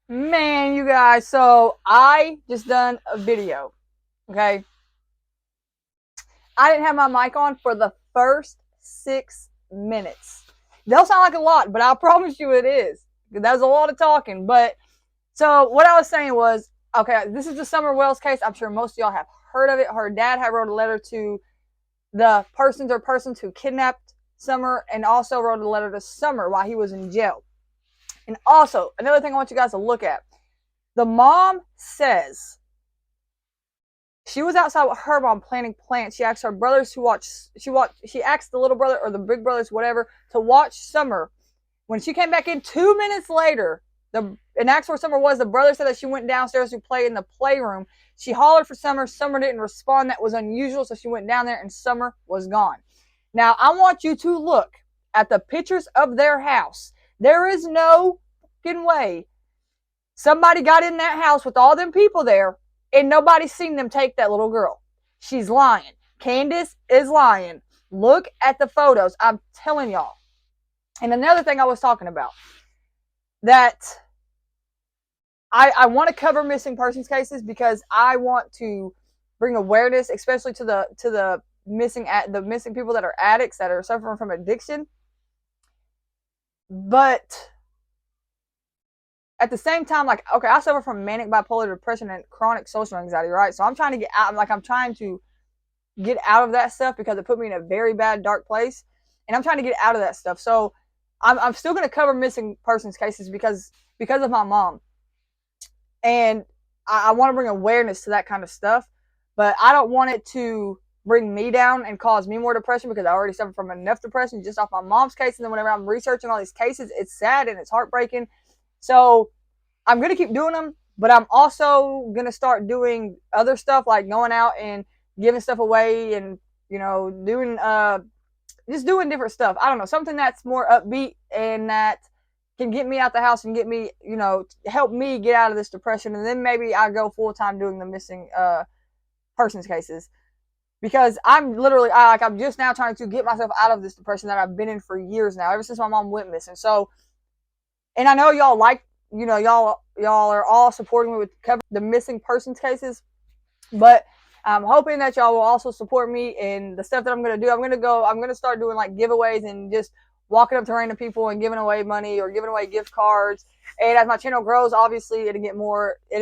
Man, you guys, so I just done a video, okay? I didn't have my mic on for the first 6 minutes. They'll sound like a lot, but I promise you it is. That's a lot of talking. But so what I was saying was, okay, this is the Summer Wells case. I'm sure most of y'all have heard of it. Her dad had wrote a letter to the persons who kidnapped Summer and also wrote a letter to Summer while he was in jail. And also, another thing I want you guys to look at. The mom says she was outside with her mom planting plants. She asked her brothers to watch. She asked the little brother or the big brothers, whatever, to watch Summer. When she came back in 2 minutes later, and asked where Summer was. The brother said that she went downstairs to play in the playroom. She hollered for Summer. Summer didn't respond. That was unusual, so she went down there, and Summer was gone. Now I want you to look at the pictures of their house. There is no fucking way somebody got in that house with all them people there and nobody's seen them take that little girl. She's lying. Candace is lying. Look at the photos. I'm telling y'all. And another thing I was talking about, that I want to cover missing persons cases because I want to bring awareness, especially to the missing people that are addicts that are suffering from addiction. But at the same time, like, okay, I suffer from manic bipolar depression and chronic social anxiety, right? So I'm trying to get out. I'm trying to get out of that stuff because it put me in a very bad, dark place, and I'm trying to get out of that stuff. So I'm still going to cover missing persons cases because of my mom, and I want to bring awareness to that kind of stuff, but I don't want it to bring me down and cause me more depression because I already suffer from enough depression just off my mom's case. And then whenever I'm researching all these cases, it's sad and it's heartbreaking. So I'm going to keep doing them, but I'm also going to start doing other stuff like going out and giving stuff away and, doing, just doing different stuff. I don't know, something that's more upbeat and that can get me out the house and get me, help me get out of this depression. And then maybe I go full time doing the missing persons cases because I'm just now trying to get myself out of this depression that I've been in for years now, ever since my mom went missing. So, and I know y'all y'all are all supporting me with cover the missing persons cases, but I'm hoping that y'all will also support me in the stuff that I'm going to do. I'm going to start doing like giveaways and just walking up to random people and giving away money or giving away gift cards. And as my channel grows, obviously it'll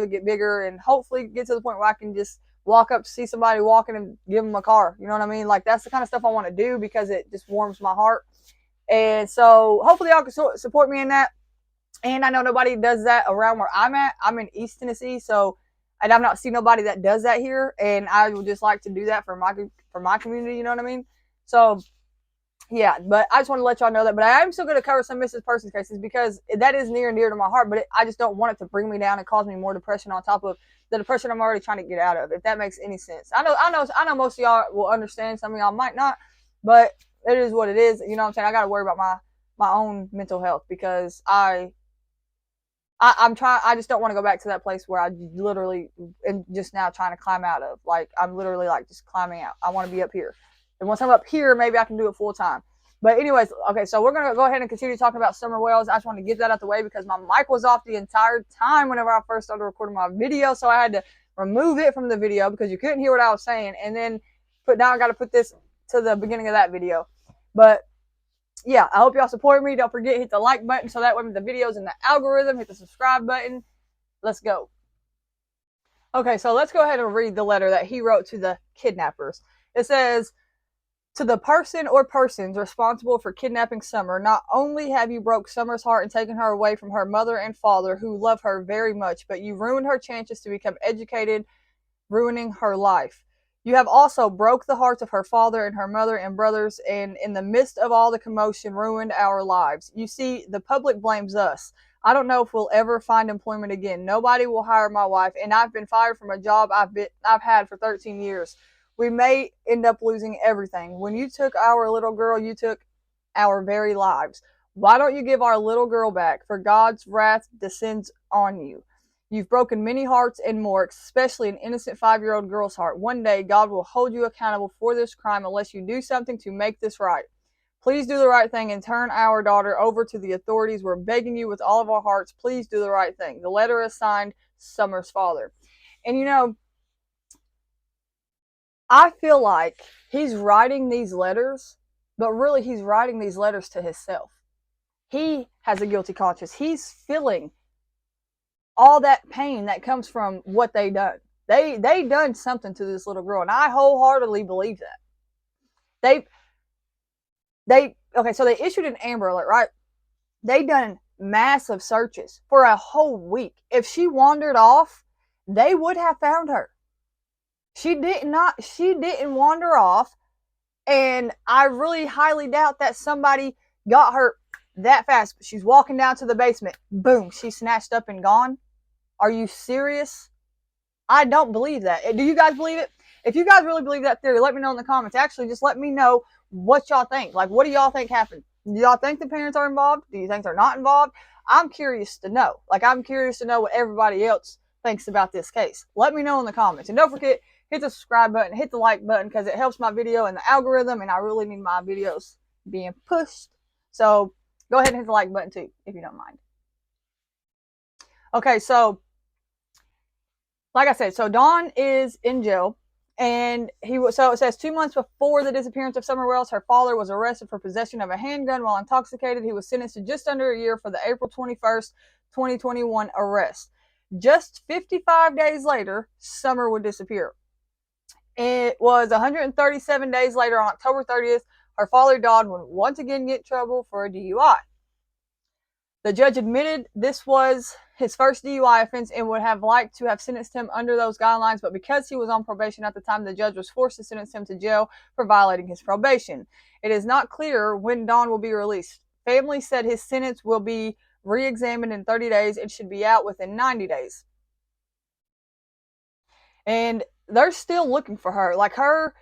get bigger and hopefully get to the point where I can just walk up to see somebody walking and give them a car. You know what I mean? Like, that's the kind of stuff I want to do because it just warms my heart. And so hopefully y'all can support me in that. And I know nobody does that around where I'm at. I'm in East Tennessee, so, and I've not seen nobody that does that here. And I would just like to do that for my community. You know what I mean? So yeah, but I just want to let y'all know that. But I am still going to cover some missing persons cases because that is near and dear to my heart. But I just don't want it to bring me down and cause me more depression on top of the depression I'm already trying to get out of. If that makes any sense, I know most of y'all will understand. Some of y'all might not, but it is what it is. You know what I'm saying? I got to worry about my own mental health because I'm trying. I just don't want to go back to that place where I literally am just now trying to climb out of. Like, I'm literally like just climbing out. I want to be up here, and once I'm up here, maybe I can do it full time. But anyways, okay, so we're gonna go ahead and continue talking about Summer Wells. I just want to get that out the way because my mic was off the entire time whenever I first started recording my video, so I had to remove it from the video because you couldn't hear what I was saying, and then now I got to put this to the beginning of that video. But yeah, I hope y'all support me. Don't forget, hit the like button so that when the video's in the algorithm, hit the subscribe button. Let's go. Okay, so let's go ahead and read the letter that he wrote to the kidnappers. It says, to the person or persons responsible for kidnapping Summer, not only have you broke Summer's heart and taken her away from her mother and father who love her very much, but you ruined her chances to become educated, ruining her life. You have also broke the hearts of her father and her mother and brothers, and in the midst of all the commotion, ruined our lives. You see, the public blames us. I don't know if we'll ever find employment again. Nobody will hire my wife, and I've been fired from a job I've had for 13 years. We may end up losing everything. When you took our little girl, you took our very lives. Why don't you give our little girl back? For God's wrath descends on you. You've broken many hearts and more, especially an innocent 5-year-old girl's heart. One day, God will hold you accountable for this crime unless you do something to make this right. Please do the right thing and turn our daughter over to the authorities. We're begging you with all of our hearts. Please do the right thing. The letter is signed Summer's father. And you know, I feel like he's writing these letters, but really he's writing these letters to himself. He has a guilty conscience. He's feeling all that pain that comes from what they done. They done something to this little girl, and I wholeheartedly believe that. Okay, so they issued an Amber Alert, right? They done massive searches for a whole week. If she wandered off, they would have found her. She didn't wander off, and I really highly doubt that somebody got her that fast. She's walking down to the basement. Boom, she's snatched up and gone. Are you serious? I don't believe that. Do you guys believe it? If you guys really believe that theory, let me know in the comments. Actually, just let me know what y'all think. Like, what do y'all think happened? Do y'all think the parents are involved? Do you think they're not involved? I'm curious to know. Like, I'm curious to know what everybody else thinks about this case. Let me know in the comments. And don't forget, hit the subscribe button, hit the like button, because it helps my video in the algorithm, and I really need my videos being pushed. So go ahead and hit the like button too, if you don't mind. Okay, so like I said, so Dawn is in jail, and so it says 2 months before the disappearance of Summer Wells, her father was arrested for possession of a handgun while intoxicated. He was sentenced to just under a year for the April 21st, 2021 arrest. Just 55 days later, Summer would disappear. It was 137 days later, on October 30th, her father, Don, would once again get in trouble for a DUI. The judge admitted this was his first DUI offense and would have liked to have sentenced him under those guidelines, but because he was on probation at the time, the judge was forced to sentence him to jail for violating his probation. It is not clear when Don will be released. Family said his sentence will be re-examined in 30 days and should be out within 90 days. And they're still looking for her. Like, her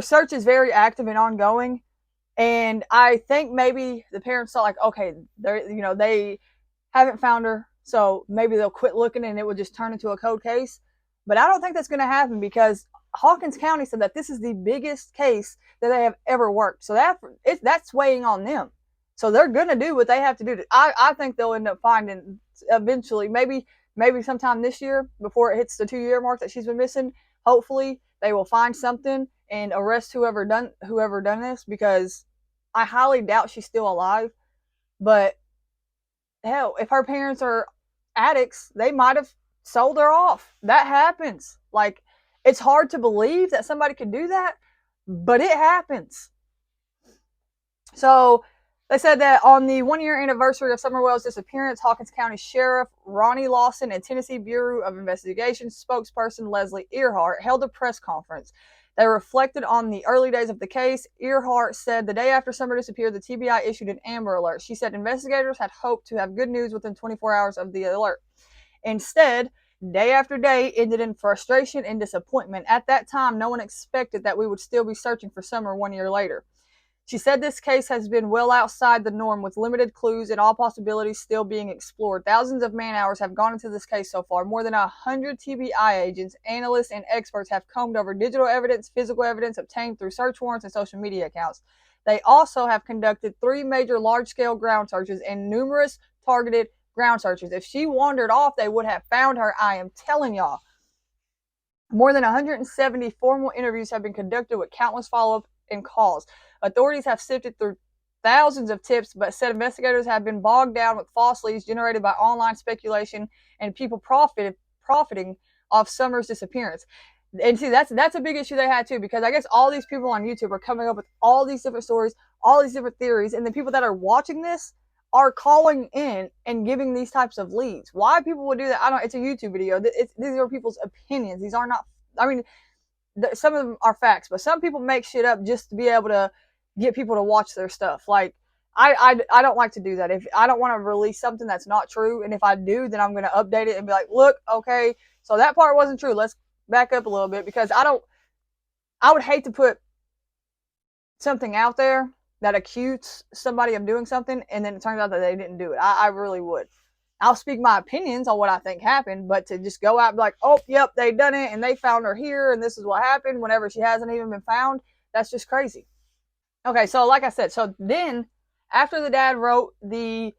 search is very active and ongoing. And I think maybe the parents thought, like, okay, they haven't found her, so maybe they'll quit looking and it will just turn into a cold case. But I don't think that's going to happen, because Hawkins County said that this is the biggest case that they have ever worked. So that's weighing on them. So they're going to do what they have to do. I think they'll end up finding eventually, maybe sometime this year, before it hits the 2-year mark that she's been missing. Hopefully they will find something and arrest whoever done this, because I highly doubt she's still alive. But hell, if her parents are addicts, they might have sold her off. That happens. Like, it's hard to believe that somebody could do that, but it happens. So they said that on the 1-year anniversary of Summer Wells' disappearance, Hawkins County Sheriff Ronnie Lawson and Tennessee Bureau of Investigation spokesperson Leslie Earhart held a press conference. They reflected on the early days of the case. Earhart said the day after Summer disappeared, the TBI issued an Amber Alert. She said investigators had hoped to have good news within 24 hours of the alert. Instead, day after day ended in frustration and disappointment. At that time, no one expected that we would still be searching for Summer 1 year later. She said this case has been well outside the norm, with limited clues and all possibilities still being explored. Thousands of man-hours have gone into this case so far. More than 100 TBI agents, analysts, and experts have combed over digital evidence, physical evidence obtained through search warrants and social media accounts. They also have conducted 3 major large-scale ground searches and numerous targeted ground searches. If she wandered off, they would have found her. I am telling y'all. More than 170 formal interviews have been conducted with countless follow-up and calls. Authorities have sifted through thousands of tips, but said investigators have been bogged down with false leads generated by online speculation and people profiting off Summer's disappearance. And see, that's a big issue they had too, because I guess all these people on YouTube are coming up with all these different stories, all these different theories, and the people that are watching this are calling in and giving these types of leads. Why people would do that, it's a YouTube video. These are people's opinions. These are not, some of them are facts, but some people make shit up just to be able to get people to watch their stuff. Like, I don't like to do that. If I don't want to release something that's not true, and if I do, then I'm going to update it and be like, look, okay, so that part wasn't true. Let's back up a little bit, because I would hate to put something out there that accuses somebody of doing something, and then it turns out that they didn't do it. I really would. I'll speak my opinions on what I think happened, but to just go out and be like, oh, yep, they done it, and they found her here, and this is what happened, whenever she hasn't even been found, that's just crazy. Okay, so like I said, so then after the dad wrote the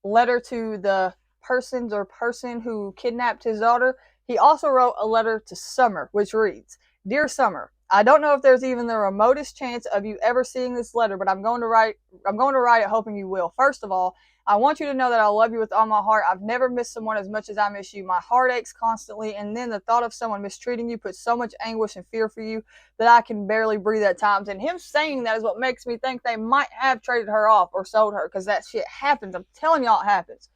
letter to the person who kidnapped his daughter, he also wrote a letter to Summer, which reads, "Dear Summer, I don't know if there's even the remotest chance of you ever seeing this letter, but I'm going to write it hoping you will. First of all, I want you to know that I love you with all my heart. I've never missed someone as much as I miss you. My heart aches constantly, and then the thought of someone mistreating you puts so much anguish and fear for you that I can barely breathe at times." And him saying that is what makes me think they might have traded her off or sold her, because that shit happens. I'm telling y'all it happens.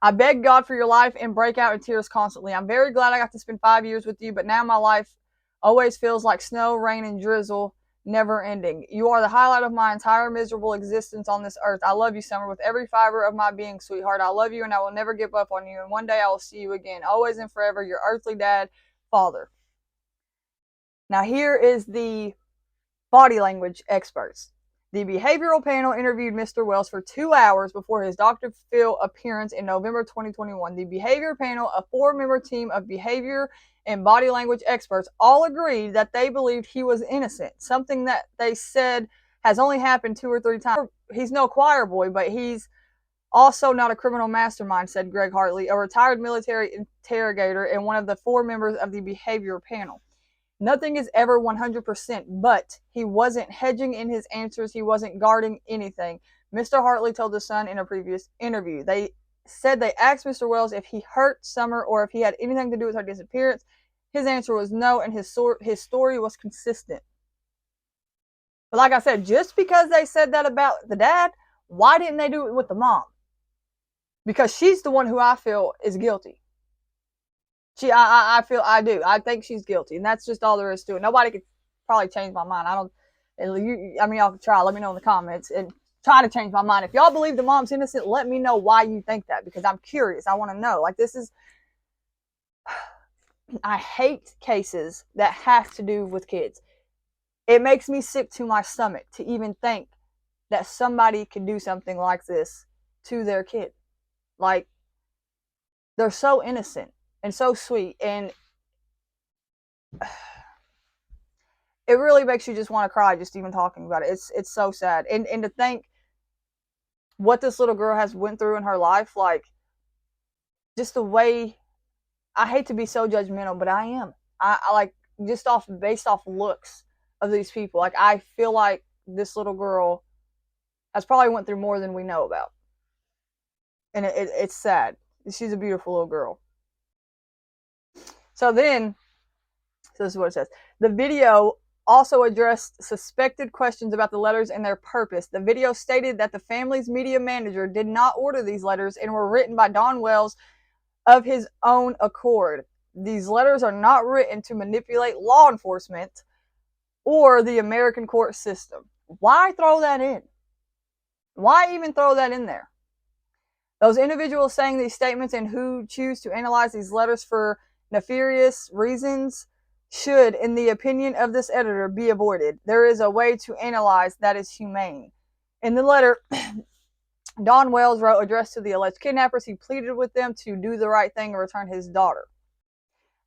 "I beg God for your life and break out in tears constantly. I'm very glad I got to spend 5 years with you, but now my life always feels like snow, rain, and drizzle, never ending. You are the highlight of my entire miserable existence on this earth. I love you, Summer, with every fiber of my being, sweetheart. I love you, and I will never give up on you, and one day I will see you again. Always and forever, your earthly dad, Father." Now here is the body language experts. The behavioral panel interviewed Mr. Wells for 2 hours before his Dr. Phil appearance in November 2021. The behavior panel, a 4-member team of behavior and body language experts, all agreed that they believed he was innocent, something that they said has only happened 2 or 3 times. He's no choir boy, but he's also not a criminal mastermind, said Greg Hartley, a retired military interrogator and one of the 4 members of the behavior panel. "Nothing is ever 100%, but he wasn't hedging in his answers. He wasn't guarding anything," Mr. Hartley told The Sun in a previous interview. They said they asked Mr. Wells if he hurt Summer or if he had anything to do with her disappearance. His answer was no, and his story was consistent. But like I said, just because they said that about the dad, why didn't they do it with the mom? Because she's the one who I feel is guilty. I think she's guilty, and that's just all there is to it. Nobody could probably change my mind. Y'all can try. Let me know in the comments and try to change my mind. If y'all believe the mom's innocent, let me know why you think that, because I'm curious. I want to know. I hate cases that have to do with kids. It makes me sick to my stomach to even think that somebody could do something like this to their kid. Like, they're so innocent and so sweet, and it really makes you just want to cry just even talking about it. It's so sad. And to think what this little girl has went through in her life, like, just the way, I hate to be so judgmental, but I am. I like, just based off looks of these people, like, I feel like this little girl has probably went through more than we know about. And it's sad. She's a beautiful little girl. So this is what it says. The video also addressed suspected questions about the letters and their purpose. The video stated that the family's media manager did not order these letters and were written by Don Wells of his own accord. These letters are not written to manipulate law enforcement or the American court system. Why throw that in? Why even throw that in there? Those individuals saying these statements and who choose to analyze these letters for nefarious reasons should, in the opinion of this editor, be avoided. There is a way to analyze that is humane. In the letter Don Wells wrote, addressed to the alleged kidnappers, he pleaded with them to do the right thing and return his daughter.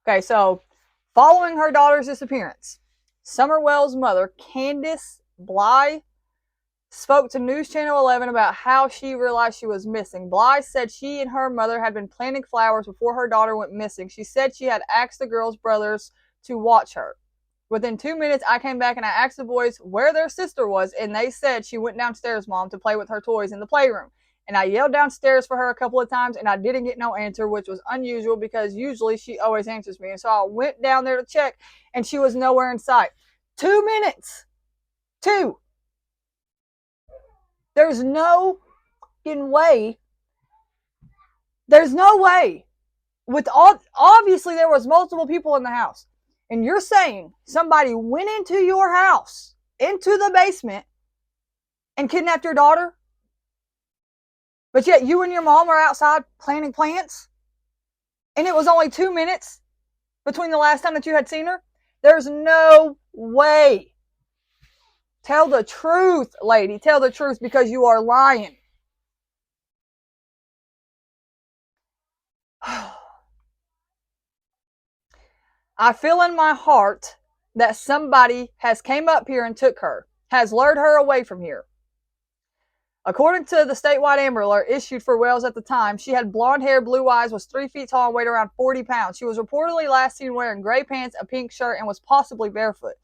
Okay, so following her daughter's disappearance, Summer Wells' mother, Candace Bly, spoke to News Channel 11 about how she realized she was missing. Bly said she and her mother had been planting flowers before her daughter went missing. She said she had asked the girls' brothers to watch her. Within 2 minutes, I came back and I asked the boys where their sister was, and they said she went downstairs, Mom, to play with her toys in the playroom. And I yelled downstairs for her a couple of times, and I didn't get no answer, which was unusual because usually she always answers me. And so I went down there to check, and she was nowhere in sight. 2 minutes. 2. There's no way. There's no way. Obviously there was multiple people in the house. And you're saying somebody went into your house, into the basement, and kidnapped your daughter? But yet you and your mom are outside planting plants? And it was only 2 minutes between the last time that you had seen her? There's no way. Tell the truth, lady. Tell the truth, because you are lying. I feel in my heart that somebody has came up here and took her. has lured her away from here. According to the statewide Amber Alert issued for Wells at the time, she had blonde hair, blue eyes, was 3 feet tall, and weighed around 40 pounds. She was reportedly last seen wearing gray pants, a pink shirt, and was possibly barefoot.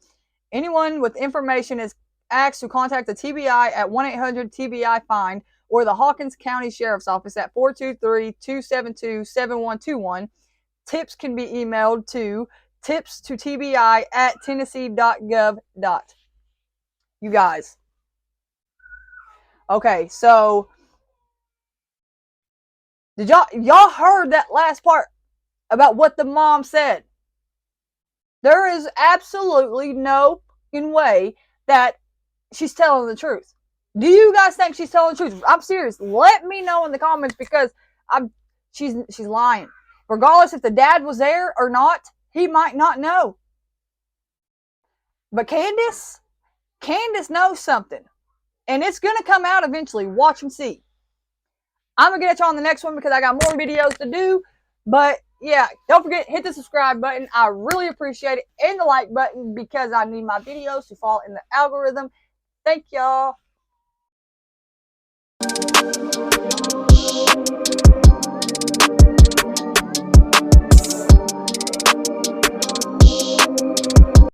Anyone with information is asked to contact the TBI at 1-800-TBI-FIND or the Hawkins County Sheriff's Office at 423-272-7121. Tips can be emailed to tipstotbi@tennessee.gov. You guys. Okay, so did y'all heard that last part about what the mom said? There is absolutely no way that she's telling the truth. Do you guys think she's telling the truth? I'm serious. Let me know in the comments, because she's lying. Regardless if the dad was there or not, he might not know. But Candace knows something. And it's going to come out eventually. Watch and see. I'm going to get at y'all on the next one because I got more videos to do. But yeah, don't forget, hit the subscribe button. I really appreciate it. And the like button, because I need my videos to fall in the algorithm. Thank y'all.